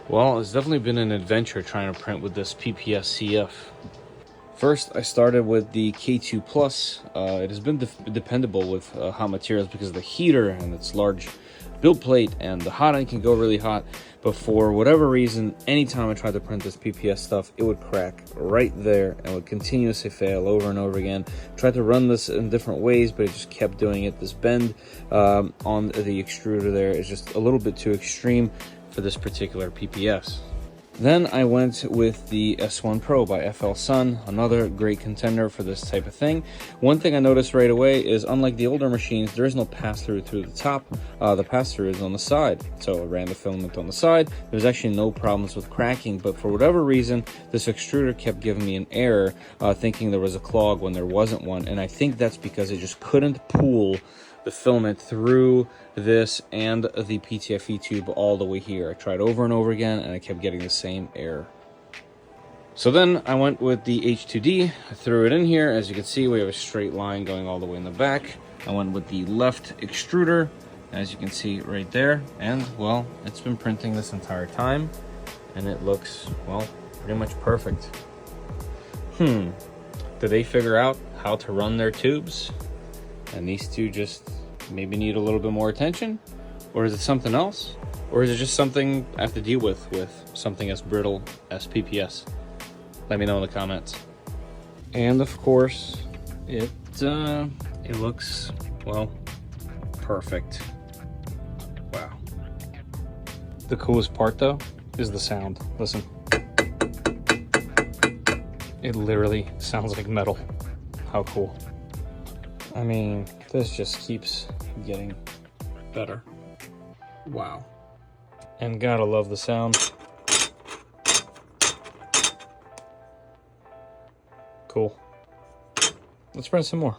Well, it's definitely been an adventure trying to print with this PPS-CF. First, I started with the K2 Plus. It has been dependable with hot materials because of the heater and its large build plate, and the hot end can go really hot. But for whatever reason, anytime I tried to print this PPS stuff, it would crack right there and would continuously fail over and over again. Tried to run this in different ways, but it just kept doing it. This bend on the extruder there is just a little bit too extreme for this particular PPS. Then I went with the S1 Pro by FL Sun, another great contender for this type of thing. One thing I noticed right away is, unlike the older machines, there is no pass-through through the top. The pass-through is on the side. So I ran the filament on the side. There's actually no problems with cracking, but for whatever reason, this extruder kept giving me an error, thinking there was a clog when there wasn't one. And I think that's because it just couldn't pull the filament through this and the PTFE tube all the way here. I tried over and over again and I kept getting the same error. So then I went with the H2D. I threw it in here. As you can see, we have a straight line going all the way in the back. I went with the left extruder, as you can see right there. And well, it's been printing this entire time and it looks, well, pretty much perfect. Did they figure out how to run their tubes? And these two just maybe need a little bit more attention? Or is it something else? Or is it just something I have to deal with something as brittle as PPS? Let me know in the comments. And of course, it looks, well, perfect. Wow. The coolest part though is the sound. Listen. It literally sounds like metal. How cool. I mean, this just keeps getting better. Wow. And gotta love the sound. Cool. Let's print some more.